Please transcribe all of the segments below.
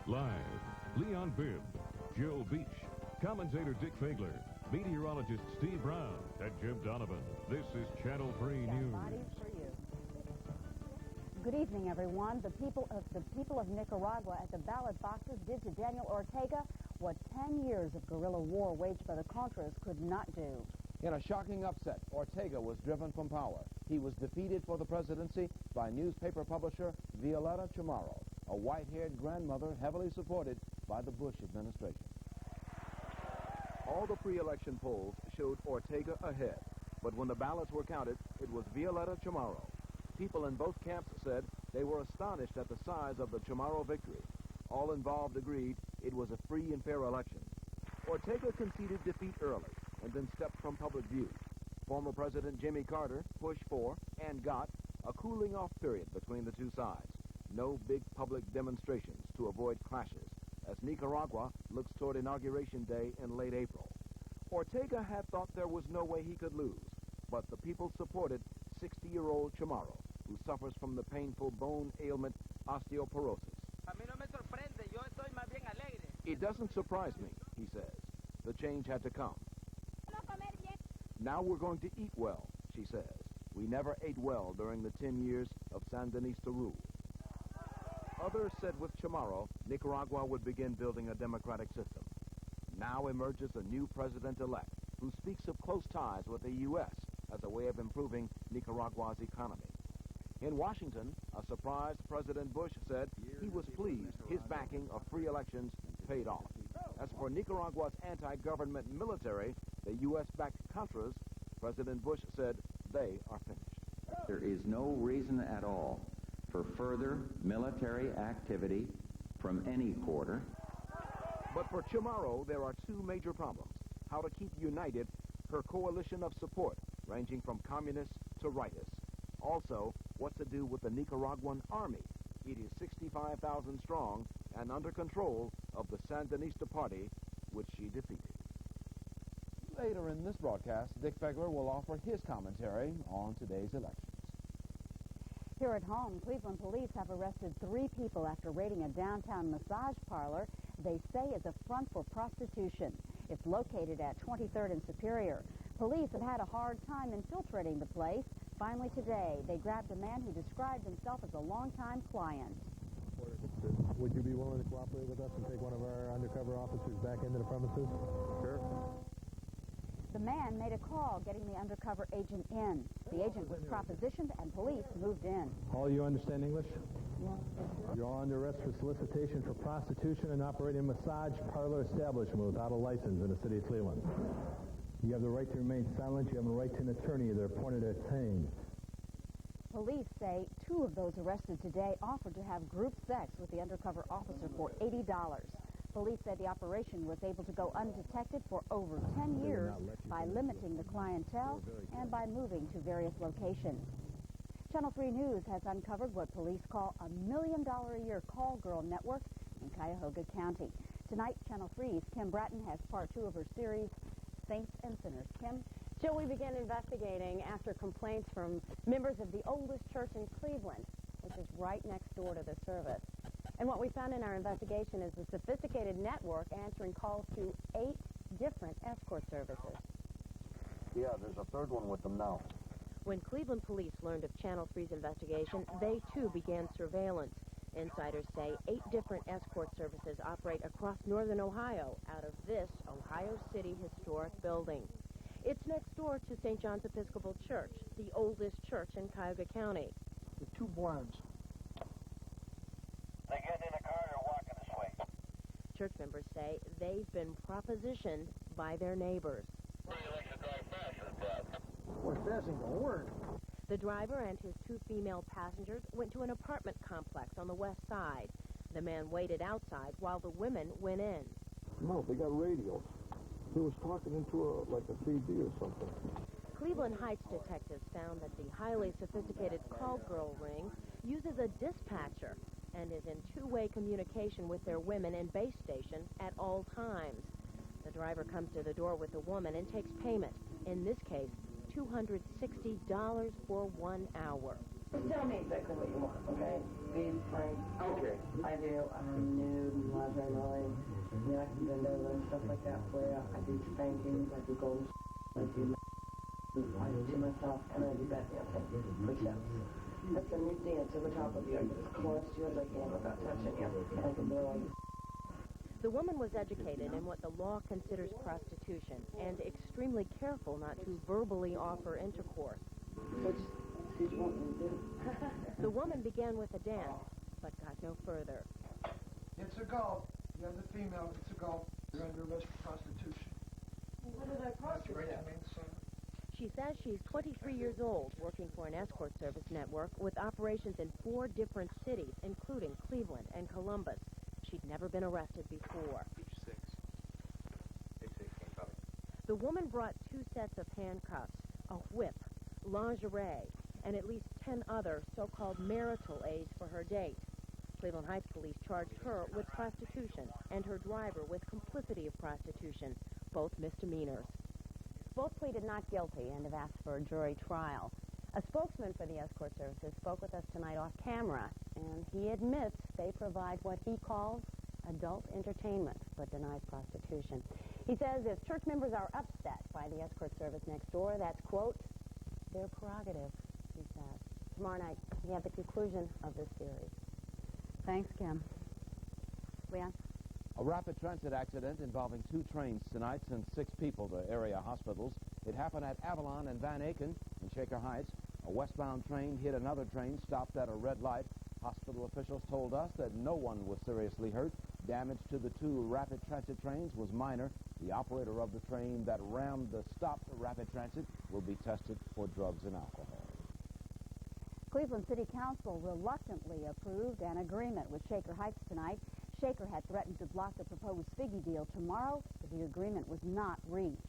Live, Leon Bibb, Joe Beach, commentator Dick Fagler, meteorologist Steve Brown, and Jim Donovan. This is Channel 3 News. Good evening, everyone. The people of Nicaragua at the ballot boxes did to Daniel Ortega what 10 years of guerrilla war waged by the Contras could not do. In a shocking upset, Ortega was driven from power. He was defeated for the presidency by newspaper publisher Violeta Chamorro, a white-haired grandmother heavily supported by the Bush administration. All the pre-election polls showed Ortega ahead, but when the ballots were counted, it was Violeta Chamorro. People in both camps said they were astonished at the size of the Chamorro victory. All involved agreed it was a free and fair election. Ortega conceded defeat early and then stepped from public view. Former President Jimmy Carter pushed for and got a cooling-off period between the two sides. No big public demonstrations to avoid clashes as Nicaragua looks toward Inauguration Day in late April. Ortega had thought there was no way he could lose, but the people supported 60-year-old Chamorro, who suffers from the painful bone ailment osteoporosis. It doesn't surprise me, he says. The change had to come. Now we're going to eat well, she says. We never ate well during the 10 years of Sandinista rule. Others said with Chamorro, Nicaragua would begin building a democratic system. Now emerges a new president-elect who speaks of close ties with the U.S. as a way of improving Nicaragua's economy. In Washington, a surprised President Bush said he was pleased his backing of free elections paid off. As for Nicaragua's anti-government military, the U.S.-backed Contras, President Bush said they are finished. There is no reason at all for further military activity from any quarter. But for Chamorro, there are two major problems. How to keep united her coalition of support, ranging from communists to rightists. Also, what to do with the Nicaraguan army. It is 65,000 strong and under control of the Sandinista party, which she defeated. Later in this broadcast, Dick Fagler will offer his commentary on today's elections. Here at home, Cleveland police have arrested 3 people after raiding a downtown massage parlor they say is a front for prostitution. It's located at 23rd and Superior. Police have had a hard time infiltrating the place. Finally today, they grabbed a man who described himself as a longtime client. Would you be willing to cooperate with us and take one of our undercover officers back into the premises? Sure. The man made a call getting the undercover agent in. The agent was propositioned and police moved in. All you understand English? Yeah. You're all under arrest for solicitation for prostitution and operating a massage parlor establishment without a license in the city of Cleveland. You have the right to remain silent. You have a right to an attorney. They're appointed at Tane. Police say 2 of those arrested today offered to have group sex with the undercover officer for $80. Police said the operation was able to go undetected for over 10 years by limiting the clientele and by moving to various locations. Channel 3 News has uncovered what police call a $1 million a year call girl network in Cuyahoga County. Tonight, Channel 3's Kim Bratton has part 2 of her series, Saints and Sinners. Kim? Jill, we began investigating after complaints from members of the oldest church in Cleveland, which is right next door to the service. And what we found in our investigation is a sophisticated network answering calls to 8 different escort services. Yeah, there's a third one with them now. When Cleveland police learned of Channel 3's investigation, they too began surveillance. Insiders say 8 different escort services operate across northern Ohio out of this Ohio City historic building. It's next door to St. John's Episcopal Church, the oldest church in Cuyahoga County. The 2 blondes. They get in a car or walking this way. Church members say they've been propositioned by their neighbors. He likes to drive fast, Bob. Well, that isn't going to work. The driver and his 2 female passengers went to an apartment complex on the west side. The man waited outside while the women went in. No, they got radios. He was talking into like a CD or something. Cleveland Heights detectives found that the highly sophisticated call girl ring uses a dispatcher and is in 2-way communication with their women and base station at all times. The driver comes to the door with the woman and takes payment, in this case, $260 for 1 hour. Just tell me exactly what you want, okay? Be frank. Okay. I do. I'm nude and lingerie modeling. Yeah, I can bend over and stuff like that for you. I do spankings. I do golden I do I do myself, and I do back dancing. Push-ups. That's a new dance over top of you. I get as close to you as I can without touching you. And I can blow you. The woman was educated in what the law considers prostitution and extremely careful not to verbally offer intercourse. What did you want me to do? The woman began with a dance, but got no further. It's a go. You're the female. It's a go. You're under arrest for prostitution. What did I prostitute? She says she's 23 years old, working for an escort service network with operations in 4 different cities, including Cleveland and Columbus. She'd never been arrested before. The woman brought 2 sets of handcuffs, a whip, lingerie, and at least 10 other so-called marital aids for her date. Cleveland Heights police charged her with prostitution and her driver with complicity of prostitution, both misdemeanors. Both pleaded not guilty and have asked for a jury trial. A spokesman for the escort services spoke with us tonight off camera, and he admits they provide what he calls adult entertainment, but denies prostitution. He says if church members are upset by the escort service next door, that's, quote, their prerogative, he says. Tomorrow night, we have the conclusion of this series. Thanks, Kim. Leon? A rapid transit accident involving 2 trains tonight sent 6 people to area hospitals. It happened at Avalon and Van Aken in Shaker Heights. A westbound train hit another train stopped at a red light. Hospital officials told us that no one was seriously hurt. Damage to the 2 rapid transit trains was minor. The operator of the train that rammed the stopped rapid transit will be tested for drugs and alcohol. Cleveland City Council reluctantly approved an agreement with Shaker Heights tonight. Shaker had threatened to block the proposed Figgy deal tomorrow, but the agreement was not reached.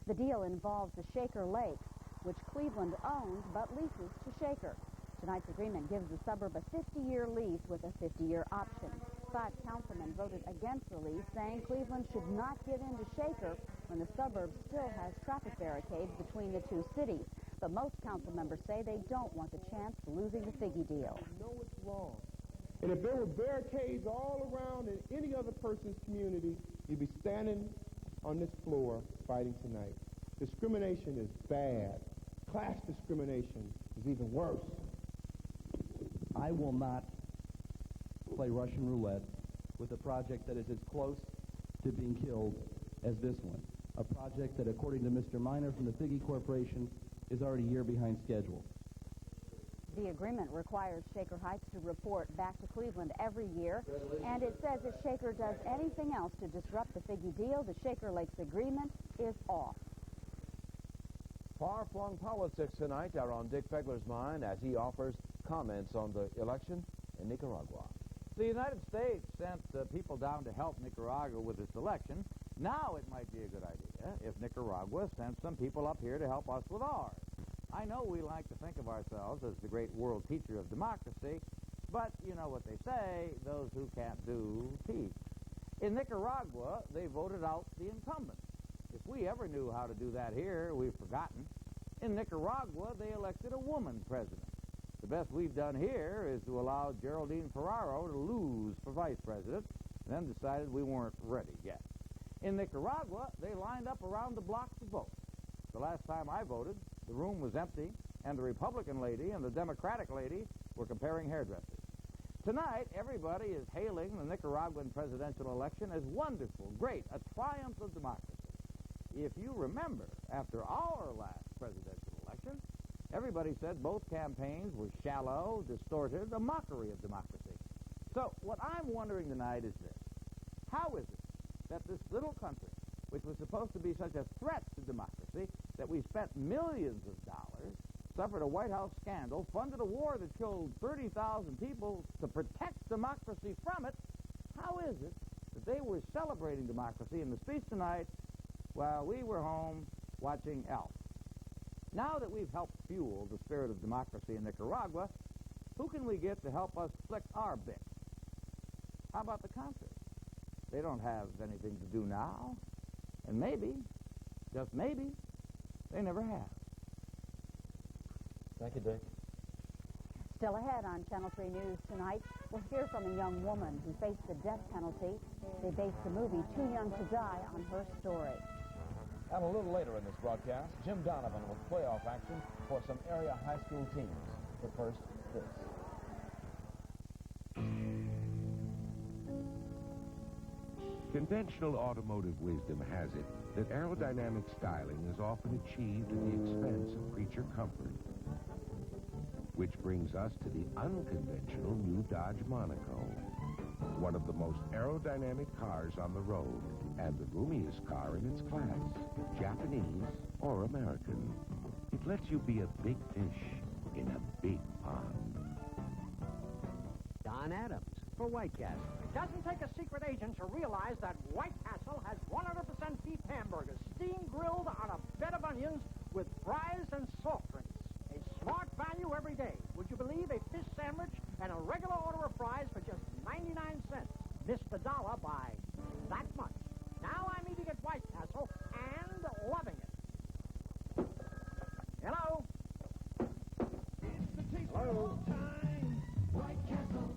The deal involves the Shaker Lakes, which Cleveland owns but leases to Shaker. Tonight's agreement gives the suburb a 50-year lease with a 50-year option. 5 councilmen voted against the lease, saying Cleveland should not give in to Shaker when the suburb still has traffic barricades between the 2 cities. But most council members say they don't want the chance of losing the Figgy deal. You know it's wrong. And if there were barricades all around in any other person's community, you'd be standing on this floor fighting tonight. Discrimination is bad. Class discrimination is even worse. I will not play Russian roulette with a project that is as close to being killed as this one. A project that, according to Mr. Miner from the Figgy Corporation, is already a year behind schedule. The agreement requires Shaker Heights to report back to Cleveland every year, and it says if Shaker does anything else to disrupt the Figgy deal, the Shaker Lakes agreement is off. Far-flung politics tonight are on Dick Fegler's mind as he offers comments on the election in Nicaragua. The United States sent people down to help Nicaragua with its election. Now it might be a good idea if Nicaragua sent some people up here to help us with ours. I know we like to think of ourselves as the great world teacher of democracy, but you know what they say, those who can't do, teach. In Nicaragua, they voted out the incumbent. If we ever knew how to do that here, we've forgotten. In Nicaragua, they elected a woman president. The best we've done here is to allow Geraldine Ferraro to lose for vice president, and then decided we weren't ready yet. In Nicaragua, they lined up around the block to vote. The last time I voted, the room was empty, and the Republican lady and the Democratic lady were comparing hairdressers. Tonight, everybody is hailing the Nicaraguan presidential election as wonderful, great, a triumph of democracy. If you remember, after our last presidential election, everybody said both campaigns were shallow, distorted, a mockery of democracy. So what I'm wondering tonight is this. How is it that this little country, which was supposed to be such a threat to democracy, that we spent millions of dollars, suffered a White House scandal, funded a war that killed 30,000 people to protect democracy from it, how is it that they were celebrating democracy in the speech tonight while we were home watching Elf? Now that we've helped fuel the spirit of democracy in Nicaragua, who can we get to help us flick our bit? How about the concerts? They don't have anything to do now. And maybe, just maybe, they never have. Thank you, Dick. Still ahead on Channel 3 News tonight, we'll hear from a young woman who faced the death penalty. They based the movie Too Young to Die on her story. And a little later in this broadcast, Jim Donovan with playoff action for some area high school teams. But first, this. Conventional automotive wisdom has it that aerodynamic styling is often achieved at the expense of creature comfort. Which brings us to the unconventional new Dodge Monaco. One of the most aerodynamic cars on the road, and the roomiest car in its class, Japanese or American. It lets you be a big fish in a big pond. Don Adams for White Castle. It doesn't take a secret agent to realize that White Castle has 100% beef hamburgers, steam-grilled on a bed of onions with fries and soft drinks. A smart value every day. Would you believe a fish sandwich and a regular order of fries for just 99 cents? Missed the dollar by that much. Now I'm eating at White Castle and loving it. Hello? It's the taste of time. White Castle.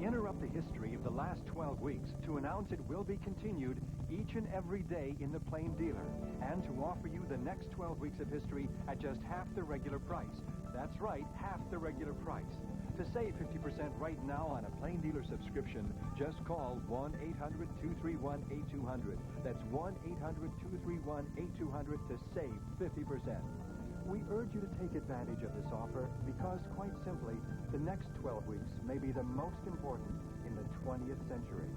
Interrupt the history of the last 12 weeks to announce it will be continued each and every day in the Plain Dealer, and to offer you the next 12 weeks of history at just half the regular price. That's right, half the regular price. To save 50% right now on a Plain Dealer subscription, just call 1-800-231-8200. That's 1-800-231-8200 to save 50%. We urge you to take advantage of this offer because, quite simply, the next 12 weeks may be the most important in the 20th century.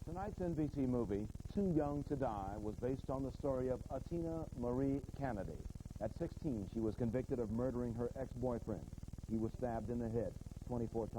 Tonight's NBC movie, Too Young to Die, was based on the story of Atina Marie Kennedy. At 16, she was convicted of murdering her ex-boyfriend. He was stabbed in the head 24 times.